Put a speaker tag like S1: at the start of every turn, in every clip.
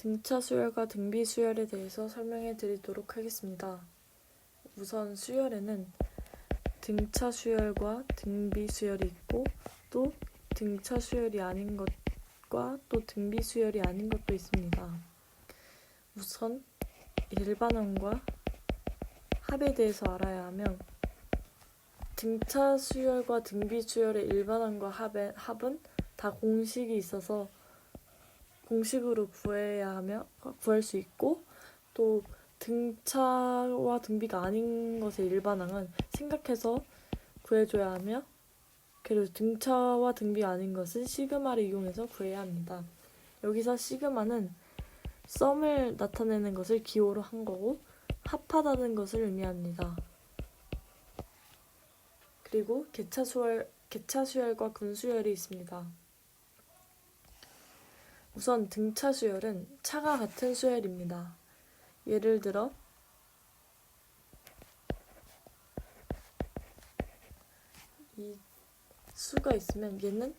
S1: 등차 수열과 등비 수열에 대해서 설명해 드리도록 하겠습니다. 우선 수열에는 등차 수열과 등비 수열이 있고 또 등차 수열이 아닌 것과 또 등비 수열이 아닌 것도 있습니다. 우선 일반항과 합에 대해서 알아야 하며 등차 수열과 등비 수열의 일반항과 합은 다 공식이 있어서 공식으로 구할 수 있고 또 등차와 등비가 아닌 것의 일반항은 생각해서 구해줘야 하며 그리고 등차와 등비가 아닌 것은 시그마를 이용해서 구해야 합니다. 여기서 시그마는 썸을 나타내는 것을 기호로 한 거고 합하다는 것을 의미합니다. 그리고 개차 수열과 근수열이 있습니다. 우선 등차 수열은 차가 같은 수열입니다. 예를 들어 이 수가 있으면 얘는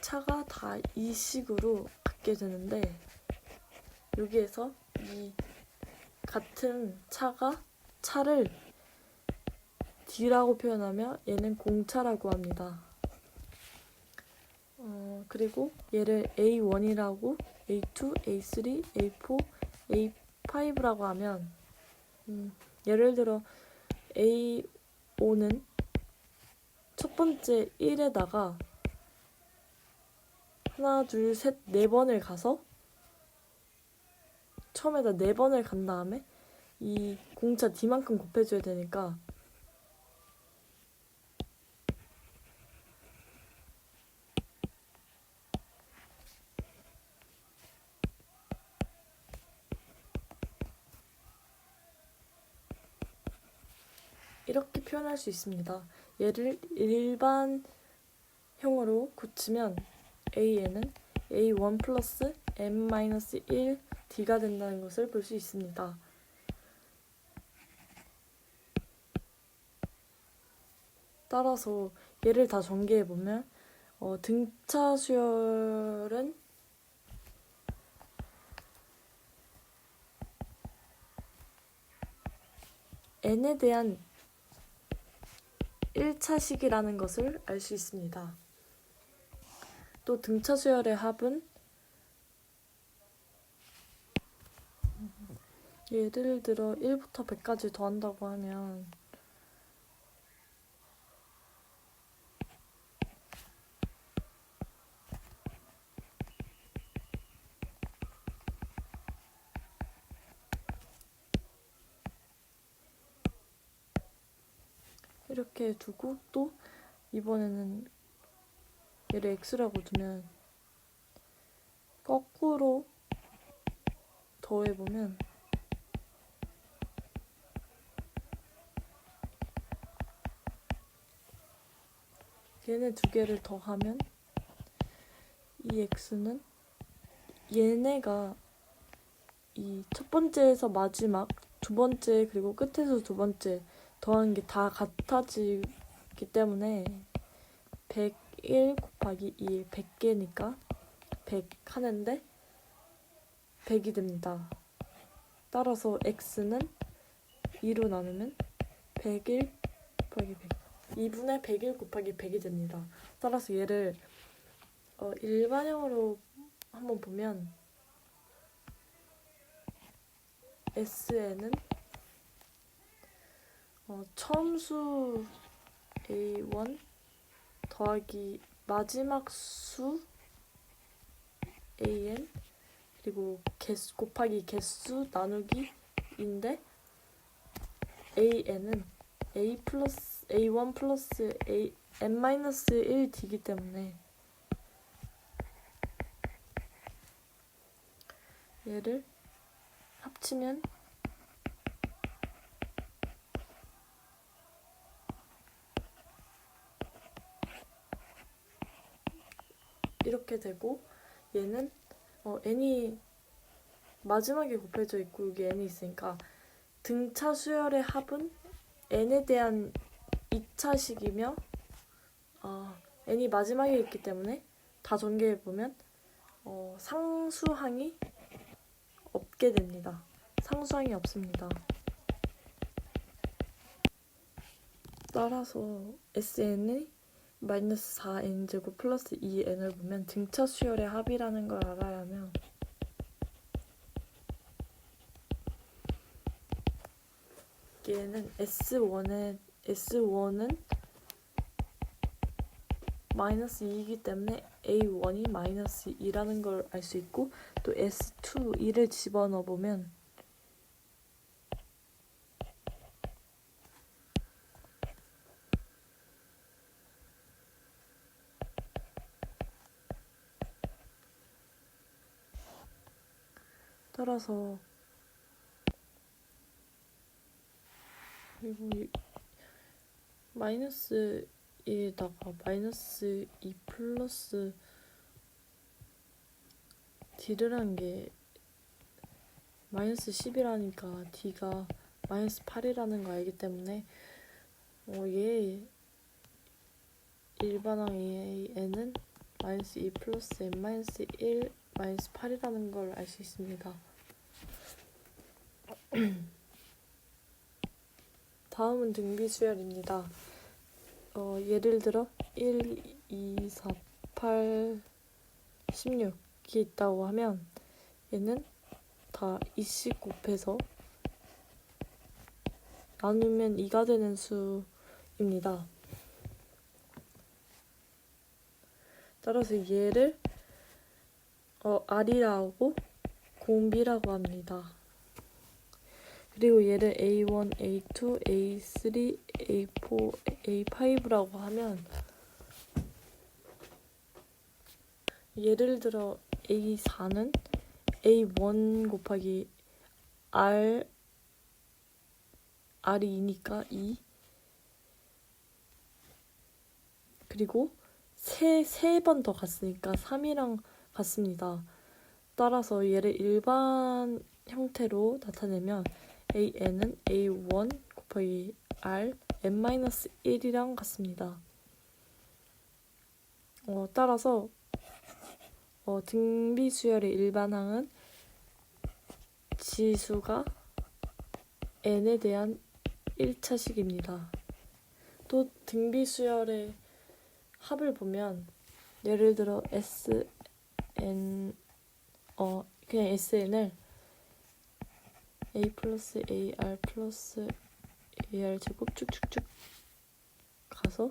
S1: 차가 다 이 식으로 갖게 되는데 여기에서 이 같은 차를 D라고 표현하며 얘는 공차라고 합니다. 그리고 얘를 A1이라고, A2, A3, A4, A5라고 하면 예를 들어 A5는 첫 번째 1에다가 하나, 둘, 셋, 네 번을 가서 처음에다 4번을 간 다음에 이 공차 D만큼 곱해줘야 되니까 이렇게 표현할 수 있습니다. 얘를 일반형으로 고치면 A에는 A1 플러스 M-1 D가 된다는 것을 볼 수 있습니다. 따라서 얘를 다 전개해보면 등차 수열은 n에 대한 1차식이라는 것을 알 수 있습니다. 또 등차 수열의 합은 예를 들어 1부터 100까지 더한다고 하면 이렇게 두고 또 이번에는 얘를 x라고 두면 거꾸로 더해보면 얘네 두 개를 더하면 이 x는 얘네가 이 첫 번째에서 마지막, 두 번째 그리고 끝에서 두 번째 더하는 게 다 같아지기 때문에 101 곱하기 2, 100개니까 100 하는데 100이 됩니다. 따라서 x는 2로 나누면 101 곱하기 100 2분의 101 곱하기 100이 됩니다. 따라서 얘를 일반형으로 한번 보면 S에는 처음 수 A1 더하기 마지막 수 AN 그리고 곱하기 개수 나누기인데 AN은 A1 플러스 M-1D이기 때문에 얘를 합치면 이렇게 되고 얘는 n이 마지막에 곱해져 있고 여기 n이 있으니까 등차 수열의 합은 n에 대한 2차식이며 n이 마지막에 있기 때문에 다 전개해보면 상수항이 같게 됩니다. 상수항이 없습니다. 따라서 SN이 마이너스 4n제곱 플러스 2n을 보면 등차 수열의 합이라는 걸 알아야 하며 얘는 S1은 마이너스 2이기 때문에 A1이 마이너스 2라는 걸 알 수 있고 또 S2, 2를 집어넣어 보면 따라서 그리고 마이너스 2에다가 마이너스 2 플러스 D를 한 게 마이너스 10이라니까 D가 마이너스 8이라는 거 알기 때문에 얘 일반항의 n은 마이너스 2 플러스 n 마이너스 1 마이너스 8이라는 걸 알 수 있습니다. 다음은 등비수열입니다. 예를 들어 1, 2, 4, 8, 16이 있다고 하면 얘는 다 2씩 곱해서 나누면 2가 되는 수입니다. 따라서 얘를 R이라고 공비라고 합니다. 그리고 얘를 A1, A2, A3, A4, A5라고 하면 예를 들어 A4는 A1 곱하기 R이 2니까 2 그리고 세 번 더 갔으니까 3이랑 같습니다. 따라서 얘를 일반 형태로 나타내면 AN은 A1 곱하기 R n-1이랑 같습니다. 따라서 등비수열의 일반항은 지수가 n에 대한 1차식입니다. 또 등비수열의 합을 보면 예를 들어 SN 그냥 SN을 A 플러스 AR 플러스 AR 제곱 쭉쭉쭉 가서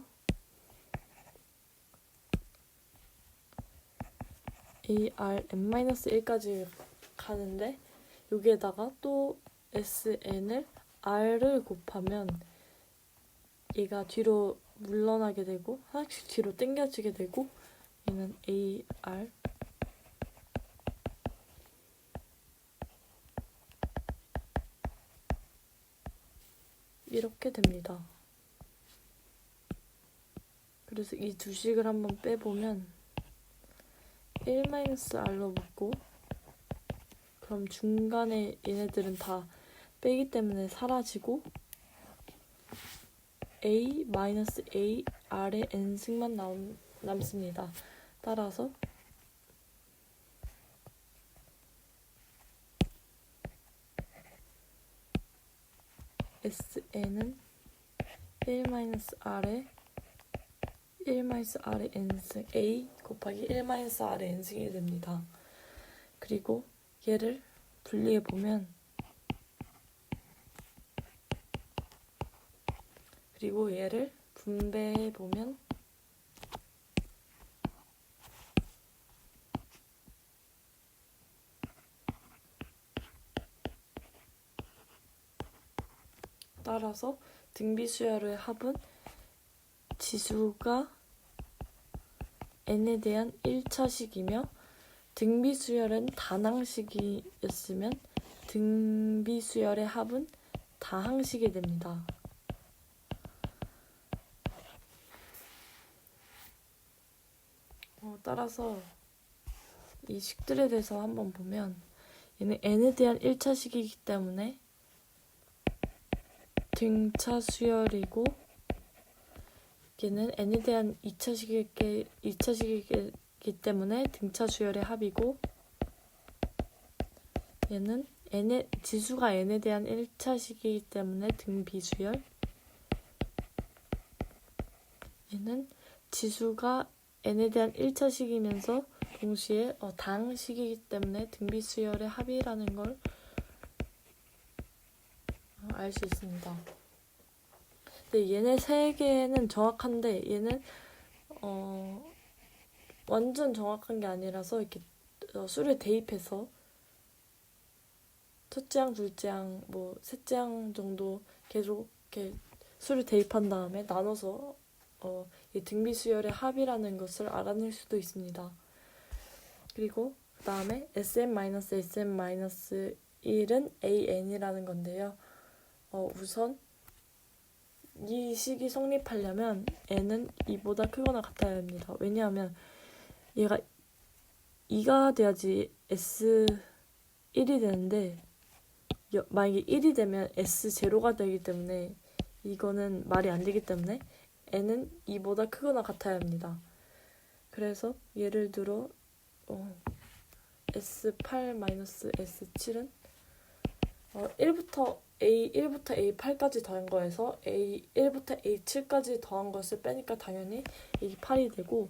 S1: AR n-1까지 가는데 여기에다가 또 SN을 R을 곱하면 얘가 뒤로 물러나게 되고 하나씩 뒤로 당겨지게 되고 얘는 AR 이렇게 됩니다. 그래서 이 두 식을 한번 빼보면 1-R로 묶고 그럼 중간에 얘네들은 다 빼기 때문에 사라지고 A-A R의 n승만 남습니다. 따라서 SN은 1-R의 n승 A 곱하기 1-R의 n승이 됩니다. 그리고 얘를 분리해보면 그리고 얘를 분배해보면 따라서 등비수열의 합은 지수가 n에 대한 1차식이며 등비수열은 단항식이었으면 등비수열의 합은 다항식이 됩니다. 따라서 이 식들에 대해서 한번 보면 얘는 n에 대한 1차식이기 때문에 등차 수열이고 얘는 n에 대한 2차식이기 때문에 등차 수열의 합이고 얘는 지수가 n에 대한 1차식이기 때문에 등비수열. 얘는 지수가 n에 대한 1차식이면서 동시에 당식이기 때문에 등비수열의 합이라는 걸 알 수 있습니다. 근데 얘네 세 개는 정확한데 얘는 완전 정확한 게 아니라서 이렇게 수를 대입해서 첫째 항, 둘째 항, 뭐 셋째 항 정도 계속 이렇게 수를 대입한 다음에 나눠서 이 등비수열의 합이라는 것을 알아낼 수도 있습니다. 그리고 그 다음에 SM-SM-1은 AN이라는 건데요. 우선 이 식이 성립하려면 n은 2보다 크거나 같아야 합니다. 왜냐하면 얘가 2가 돼야지 S1이 되는데 만약에 1이 되면 S0가 되기 때문에 이거는 말이 안 되기 때문에 n은 2보다 크거나 같아야 합니다. 그래서 예를 들어 S8-S7은 1부터 A8까지 더한 거에서 A1부터 A7까지 더한 것을 빼니까 당연히 이게 8이 되고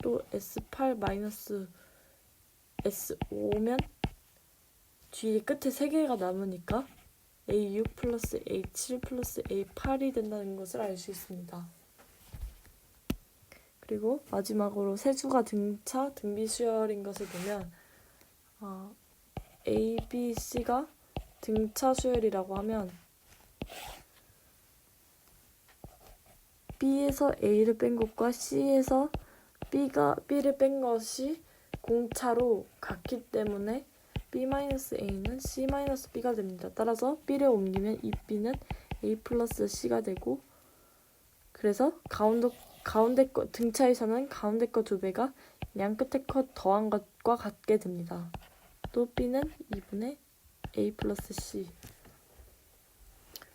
S1: 또 S8-S5면 뒤에 끝에 3개가 남으니까 A6 플러스 A7 플러스 A8이 된다는 것을 알 수 있습니다. 그리고 마지막으로 세수가 등비수열인 것을 보면 A, B, C가 등차 수열이라고 하면 B에서 A를 뺀 것과 C에서 B를 뺀 것이 공차로 같기 때문에 B-A는 C-B가 됩니다. 따라서 B를 옮기면 이 B는 A 플러스 C가 되고 그래서 가운데 거 등차에서는 가운데 거 2배가 양 끝에 거 더한 것과 같게 됩니다. 또 B는 2분의 A 플러스 C.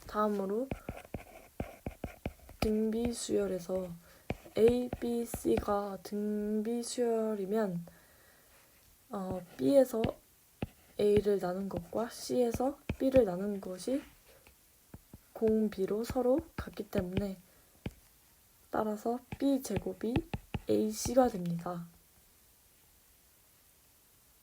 S1: 다음으로 등비수열에서 A, B, C가 등비수열이면 B에서 A를 나눈 것과 C에서 B를 나눈 것이 공비로 서로 같기 때문에 따라서 B제곱이 AC가 됩니다.